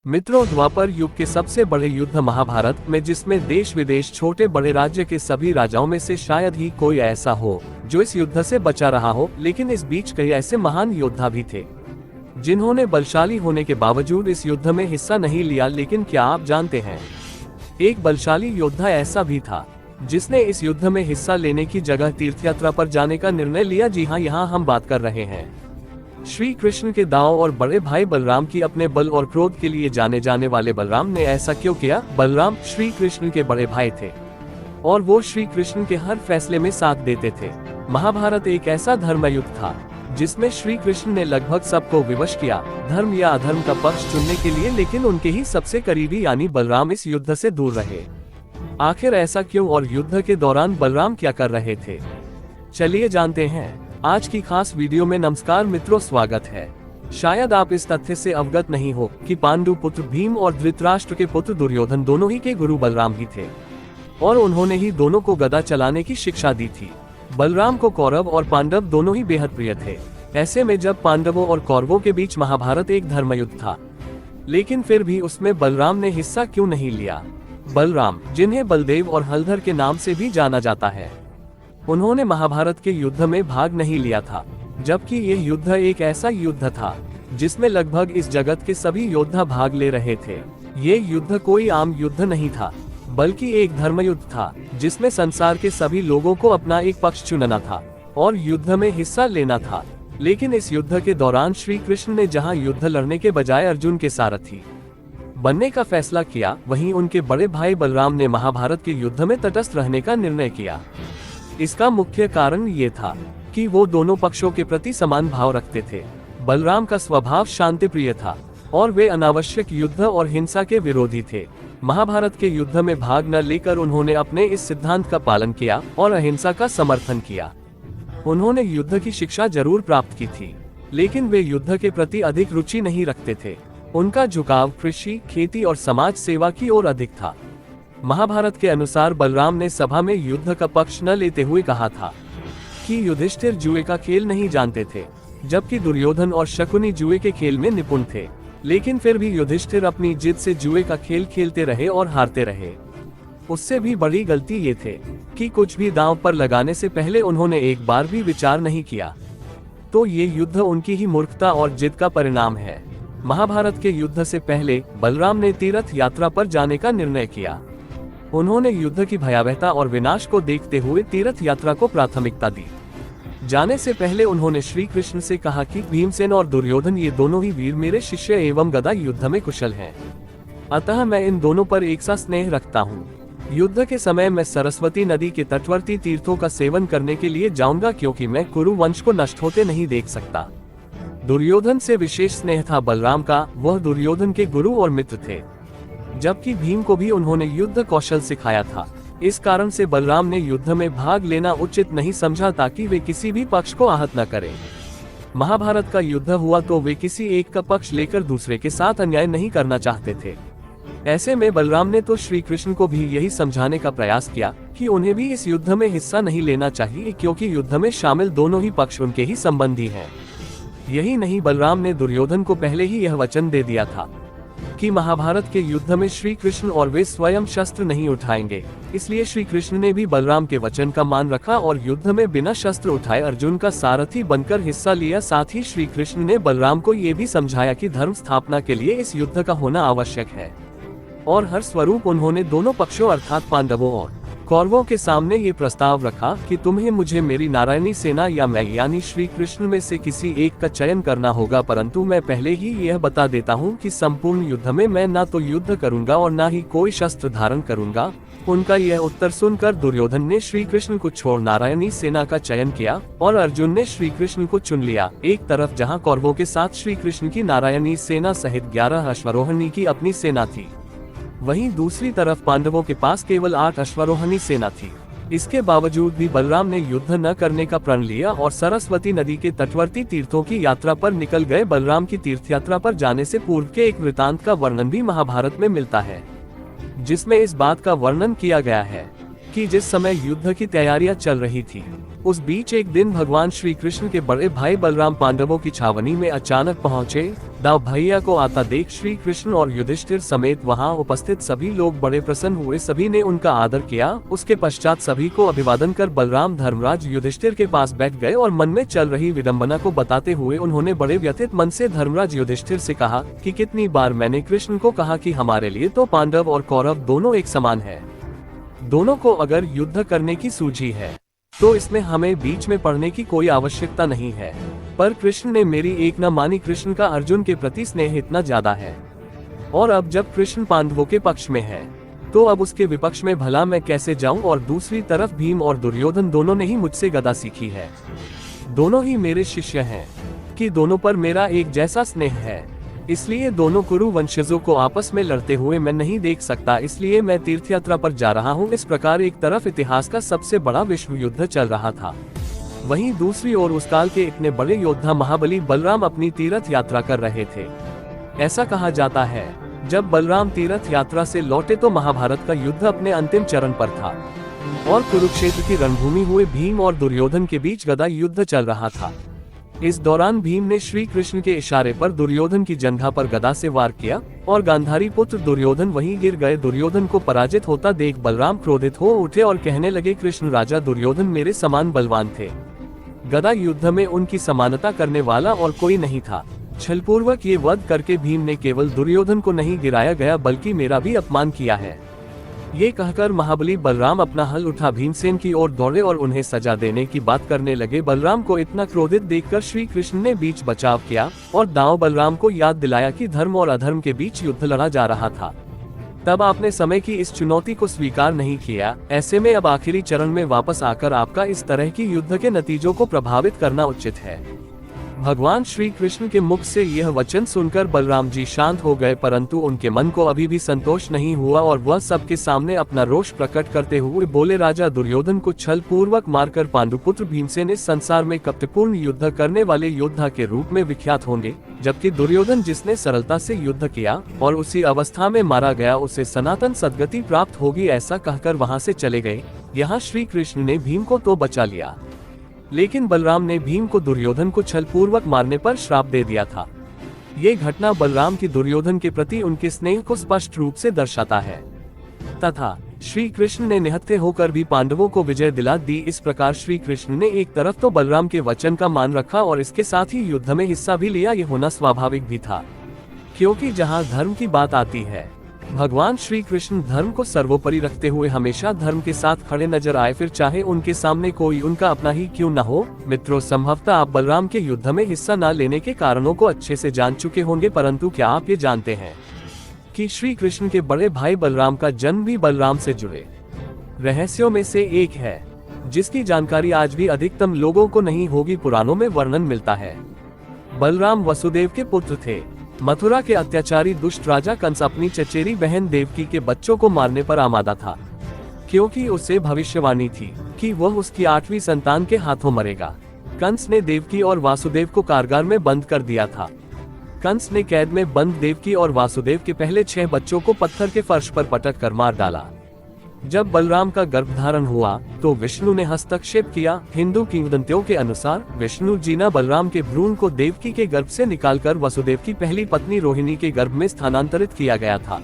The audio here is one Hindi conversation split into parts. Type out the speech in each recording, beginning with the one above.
मित्रों, द्वापर युग के सबसे बड़े युद्ध महाभारत में, जिसमें देश विदेश छोटे बड़े राज्य के सभी राजाओं में से शायद ही कोई ऐसा हो जो इस युद्ध से बचा रहा हो। लेकिन इस बीच कई ऐसे महान योद्धा भी थे जिन्होंने बलशाली होने के बावजूद इस युद्ध में हिस्सा नहीं लिया। लेकिन क्या आप जानते हैं, एक बलशाली योद्धा ऐसा भी था जिसने इस युद्ध में हिस्सा लेने की जगह तीर्थयात्रा पर जाने का निर्णय लिया। जी हाँ, यहाँ हम बात कर रहे हैं श्री कृष्ण के दाऊ और बड़े भाई बलराम की। अपने बल और क्रोध के लिए जाने जाने वाले बलराम ने ऐसा क्यों किया? बलराम श्री कृष्ण के बड़े भाई थे और वो श्री कृष्ण के हर फैसले में साथ देते थे। महाभारत एक ऐसा धर्म युद्ध था जिसमें श्री कृष्ण ने लगभग सबको विवश किया, धर्म या अधर्म का पक्ष चुनने के लिए। लेकिन उनके ही सबसे करीबी यानी बलराम इस युद्ध से दूर रहे। आखिर ऐसा क्यों और युद्ध के दौरान बलराम क्या कर रहे थे? चलिए जानते हैं आज की खास वीडियो में। नमस्कार मित्रों, स्वागत है। शायद आप इस तथ्य से अवगत नहीं हो कि पांडु पुत्र भीम और धृतराष्ट्र के पुत्र दुर्योधन दोनों ही के गुरु बलराम ही थे और उन्होंने ही दोनों को गदा चलाने की शिक्षा दी थी। बलराम को कौरव और पांडव दोनों ही बेहद प्रिय थे। ऐसे में जब पांडवों और कौरवों के बीच महाभारत एक धर्मयुद्ध था, लेकिन फिर भी उसमें बलराम ने हिस्सा क्यों नहीं लिया? बलराम, जिन्हें बलदेव और हलधर के नाम से भी जाना जाता है, उन्होंने महाभारत के युद्ध में भाग नहीं लिया था, जबकि यह युद्ध एक ऐसा युद्ध था जिसमें लगभग इस जगत के सभी योद्धा भाग ले रहे थे। ये युद्ध कोई आम युद्ध नहीं था, बल्कि एक धर्मयुद्ध था जिसमें संसार के सभी लोगों को अपना एक पक्ष चुनना था और युद्ध में हिस्सा लेना था। लेकिन इस युद्ध के दौरान श्री कृष्ण ने जहां युद्ध लड़ने के बजाय अर्जुन के सारथी बनने का फैसला किया, वहीं उनके बड़े भाई बलराम ने महाभारत के युद्ध में तटस्थ रहने का निर्णय किया। इसका मुख्य कारण ये था कि वो दोनों पक्षों के प्रति समान भाव रखते थे। बलराम का स्वभाव शांति प्रिय था और वे अनावश्यक युद्ध और हिंसा के विरोधी थे। महाभारत के युद्ध में भाग न लेकर उन्होंने अपने इस सिद्धांत का पालन किया और अहिंसा का समर्थन किया। उन्होंने युद्ध की शिक्षा जरूर प्राप्त की थी, लेकिन वे युद्ध के प्रति अधिक रुचि नहीं रखते थे। उनका झुकाव कृषि, खेती और समाज सेवा की ओर अधिक था। महाभारत के अनुसार बलराम ने सभा में युद्ध का पक्ष न लेते हुए कहा था कि युधिष्ठिर जुए का खेल नहीं जानते थे, जबकि दुर्योधन और शकुनी जुए के खेल में निपुण थे। लेकिन फिर भी युधिष्ठिर अपनी जिद से जुए का खेल खेलते रहे और हारते रहे। उससे भी बड़ी गलती ये थे कि कुछ भी दांव पर लगाने से पहले उन्होंने एक बार भी विचार नहीं किया। तो ये युद्ध उनकी ही मूर्खता और जिद का परिणाम है। महाभारत के युद्ध से पहले बलराम ने तीर्थ यात्रा पर जाने का निर्णय किया। उन्होंने युद्ध की भयावहता और विनाश को देखते हुए तीर्थ यात्रा को प्राथमिकता दी। जाने से पहले उन्होंने श्री कृष्ण से कहा कि भीमसेन और दुर्योधन ये दोनों ही वीर मेरे शिष्य एवं गदा युद्ध में कुशल हैं। अतः मैं इन दोनों पर एक सा स्नेह रखता हूँ। युद्ध के समय मैं सरस्वती नदी के तटवर्ती तीर्थों का सेवन करने के लिए जाऊंगा, क्योंकि मैं कुरु वंश को नष्ट होते नहीं देख सकता। दुर्योधन से विशेष स्नेह था बलराम का। वह दुर्योधन के गुरु और मित्र थे, जबकि भीम को भी उन्होंने युद्ध कौशल सिखाया था। इस कारण से बलराम ने युद्ध में भाग लेना उचित नहीं समझा, ताकि वे किसी भी पक्ष को आहत न करें। महाभारत का युद्ध हुआ तो वे किसी एक का पक्ष लेकर दूसरे के साथ अन्याय नहीं करना चाहते थे। ऐसे में बलराम ने तो श्री कृष्ण को भी यही समझाने का प्रयास किया कि उन्हें भी इस युद्ध में हिस्सा नहीं लेना चाहिए, क्योंकि युद्ध में शामिल दोनों ही पक्ष उनके ही संबंधी हैं। यही नहीं, बलराम ने दुर्योधन को पहले ही यह वचन दे दिया था कि महाभारत के युद्ध में श्री कृष्ण और वे स्वयं शस्त्र नहीं उठाएंगे। इसलिए श्री कृष्ण ने भी बलराम के वचन का मान रखा और युद्ध में बिना शस्त्र उठाए अर्जुन का सारथी बनकर हिस्सा लिया। साथ ही श्री कृष्ण ने बलराम को ये भी समझाया कि धर्म स्थापना के लिए इस युद्ध का होना आवश्यक है और हर स्वरूप उन्होंने दोनों पक्षों अर्थात पांडवों और कौरवों के सामने ये प्रस्ताव रखा कि तुम्हें मुझे मेरी नारायणी सेना या मैं यानी श्री कृष्ण में से किसी एक का चयन करना होगा, परंतु मैं पहले ही यह बता देता हूँ कि संपूर्ण युद्ध में मैं ना तो युद्ध करूंगा और ना ही कोई शस्त्र धारण करूंगा। उनका यह उत्तर सुनकर दुर्योधन ने श्री कृष्ण को छोड़ नारायणी सेना का चयन किया और अर्जुन ने श्री कृष्ण को चुन लिया। एक तरफ जहाँ कौरवों के साथ श्री कृष्ण की नारायणी सेना सहित 11 अश्वारोहणी की अपनी सेना थी, वहीं दूसरी तरफ पांडवों के पास केवल 8 अश्वारोहणी सेना थी। इसके बावजूद भी बलराम ने युद्ध न करने का प्रण लिया और सरस्वती नदी के तटवर्ती तीर्थों की यात्रा पर निकल गए। बलराम की तीर्थ यात्रा पर जाने से पूर्व के एक वृतांत का वर्णन भी महाभारत में मिलता है, जिसमें इस बात का वर्णन किया गया है कि जिस समय युद्ध की तैयारियां चल रही थी, उस बीच एक दिन भगवान श्री कृष्ण के बड़े भाई बलराम पांडवों की छावनी में अचानक पहुंचे। दाव भैया को आता देख श्री कृष्ण और युधिष्ठिर समेत वहां उपस्थित सभी लोग बड़े प्रसन्न हुए। सभी ने उनका आदर किया। उसके पश्चात सभी को अभिवादन कर बलराम धर्मराज युधिष्ठिर के पास बैठ गए और मन में चल रही विडंबना को बताते हुए उन्होंने बड़े व्यथित मन से धर्मराज युधिष्ठिर से कहा कि कितनी बार मैंने कृष्ण को कहा कि हमारे लिए तो पांडव और कौरव दोनों एक समान है। दोनों को अगर युद्ध करने की सूझी है तो इसमें हमें बीच में पड़ने की कोई आवश्यकता नहीं है। पर कृष्ण ने मेरी एक न मानी। कृष्ण का अर्जुन के प्रति स्नेह इतना ज्यादा है, और अब जब कृष्ण पांडवों के पक्ष में है तो अब उसके विपक्ष में भला मैं कैसे जाऊं। और दूसरी तरफ भीम और दुर्योधन दोनों ने ही मुझसे गदा सीखी है। दोनों ही मेरे शिष्य हैं कि दोनों पर मेरा एक जैसा स्नेह है। इसलिए दोनों कुरु वंशजों को आपस में लड़ते हुए मैं नहीं देख सकता। इसलिए मैं तीर्थ यात्रा पर जा रहा हूँ। इस प्रकार एक तरफ इतिहास का सबसे बड़ा विश्व युद्ध चल रहा था, वहीं दूसरी ओर उस काल के इतने बड़े योद्धा महाबली बलराम अपनी तीर्थ यात्रा कर रहे थे। ऐसा कहा जाता है जब बलराम तीर्थ यात्रा से लौटे तो महाभारत का युद्ध अपने अंतिम चरण पर था और कुरुक्षेत्र की रणभूमि हुए भीम और दुर्योधन के बीच गदा युद्ध चल रहा था। इस दौरान भीम ने श्री कृष्ण के इशारे पर दुर्योधन की जंघा पर गदा से वार किया और गांधारी पुत्र दुर्योधन वहीं गिर गए। दुर्योधन को पराजित होता देख बलराम क्रोधित हो उठे और कहने लगे, कृष्ण राजा दुर्योधन मेरे समान बलवान थे। गदा युद्ध में उनकी समानता करने वाला और कोई नहीं था। छलपूर्वक ये वध करके भीम ने केवल दुर्योधन को नहीं गिराया गया बल्कि मेरा भी अपमान किया है। ये कहकर महाबली बलराम अपना हल उठा भीमसेन की ओर दौड़े और उन्हें सजा देने की बात करने लगे। बलराम को इतना क्रोधित देखकर श्री कृष्ण ने बीच बचाव किया और दांव बलराम को याद दिलाया कि धर्म और अधर्म के बीच युद्ध लड़ा जा रहा था। तब आपने समय की इस चुनौती को स्वीकार नहीं किया। ऐसे में अब आखिरी चरण में वापस आकर आपका इस तरह की युद्ध के नतीजों को प्रभावित करना उचित है। भगवान श्री कृष्ण के मुख से यह वचन सुनकर बलराम जी शांत हो गए, परंतु उनके मन को अभी भी संतोष नहीं हुआ और वह सबके सामने अपना रोष प्रकट करते हुए बोले, राजा दुर्योधन को छल पूर्वक मारकर पांडुपुत्र भीमसेन इस संसार में कपटपूर्ण युद्ध करने वाले योद्धा के रूप में विख्यात होंगे, जबकि दुर्योधन जिसने सरलता से युद्ध किया और उसी अवस्था में मारा गया उसे सनातन सद्गति प्राप्त होगी। ऐसा कहकर वहां से चले गए। यहाँ श्री कृष्ण ने भीम को तो बचा लिया, लेकिन बलराम ने भीम को दुर्योधन को छलपूर्वक मारने पर श्राप दे दिया था। ये घटना बलराम की दुर्योधन के प्रति उनके स्नेह को स्पष्ट रूप से दर्शाता है तथा श्री कृष्ण ने निहत्थे होकर भी पांडवों को विजय दिला दी। इस प्रकार श्री कृष्ण ने एक तरफ तो बलराम के वचन का मान रखा और इसके साथ ही युद्ध में हिस्सा भी लिया। ये होना स्वाभाविक भी था, क्योंकि जहाँ धर्म की बात आती है भगवान श्री कृष्ण धर्म को सर्वोपरि रखते हुए हमेशा धर्म के साथ खड़े नजर आए, फिर चाहे उनके सामने कोई उनका अपना ही क्यों न हो। मित्रों, संभवतः आप बलराम के युद्ध में हिस्सा न लेने के कारणों को अच्छे से जान चुके होंगे, परंतु क्या आप ये जानते हैं कि श्री कृष्ण के बड़े भाई बलराम का जन्म भी बलराम से जुड़े रहस्यों में से एक है, जिसकी जानकारी आज भी अधिकतम लोगों को नहीं होगी। पुराणों में वर्णन मिलता है बलराम वसुदेव के पुत्र थे। मथुरा के अत्याचारी दुष्ट राजा कंस अपनी चचेरी बहन देवकी के बच्चों को मारने पर आमादा था, क्योंकि उसे भविष्यवाणी थी कि वह उसकी 8वीं संतान के हाथों मरेगा। कंस ने देवकी और वासुदेव को कारागार में बंद कर दिया था। कंस ने कैद में बंद देवकी और वासुदेव के पहले 6 बच्चों को पत्थर के फर्श पर पटक कर मार डाला। जब बलराम का गर्भधारण हुआ तो विष्णु ने हस्तक्षेप किया। हिंदू किंवदंतियों के अनुसार विष्णु जी ने बलराम के भ्रूण को देवकी के गर्भ से निकालकर वसुदेव की पहली पत्नी रोहिणी के गर्भ में स्थानांतरित किया गया था।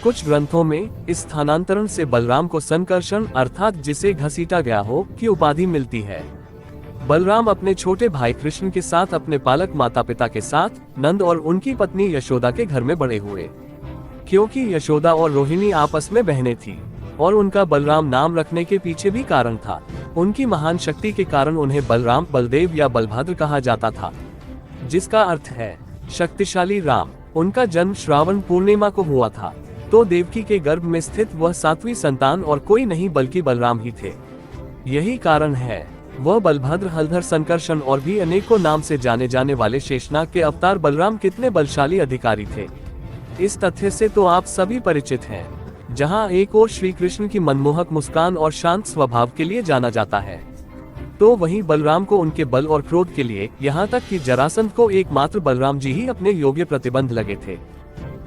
कुछ ग्रंथों में इस स्थानांतरण से बलराम को संकर्षण अर्थात जिसे घसीटा गया हो की उपाधि मिलती है। बलराम अपने छोटे भाई कृष्ण के साथ अपने पालक माता पिता के साथ नंद और उनकी पत्नी यशोदा के घर में बड़े हुए, क्योंकि यशोदा और रोहिणी आपस में बहनें थीं और उनका बलराम नाम रखने के पीछे भी कारण था। उनकी महान शक्ति के कारण उन्हें बलराम, बलदेव या बलभद्र कहा जाता था, जिसका अर्थ है शक्तिशाली राम। उनका जन्म श्रावण पूर्णिमा को हुआ था, तो देवकी के गर्भ में स्थित वह 7वीं संतान और कोई नहीं बल्कि बलराम ही थे। यही कारण है वह बलभद्र, हलधर, संकर्षण और भी अनेकों नाम से जाने जाने वाले शेषनाग के अवतार बलराम कितने बलशाली अधिकारी थे, इस तथ्य से तो आप सभी परिचित हैं। जहां एक और श्री कृष्ण की मनमोहक मुस्कान और शांत स्वभाव के लिए जाना जाता है, तो वहीं बलराम को उनके बल और क्रोध के लिए, यहाँ तक कि जरासंध को एकमात्र बलराम जी ही अपने योग्य प्रतिबंध लगे थे।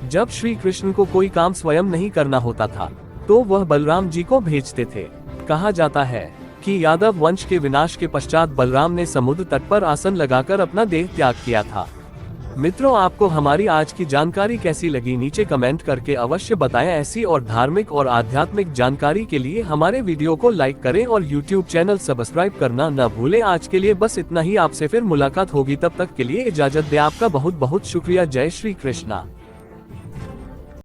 जब श्री कृष्ण को कोई काम स्वयं नहीं करना होता था तो वह बलराम जी को भेजते थे। कहा जाता है कि यादव वंश के विनाश के पश्चात बलराम ने समुद्र तट पर आसन लगाकर अपना देह त्याग किया था। मित्रों, आपको हमारी आज की जानकारी कैसी लगी, नीचे कमेंट करके अवश्य बताएं। ऐसी और धार्मिक और आध्यात्मिक जानकारी के लिए हमारे वीडियो को लाइक करें और YouTube चैनल सब्सक्राइब करना न भूलें। आज के लिए बस इतना ही, आपसे फिर मुलाकात होगी, तब तक के लिए इजाजत दें। आपका बहुत बहुत शुक्रिया। जय श्री कृष्णा।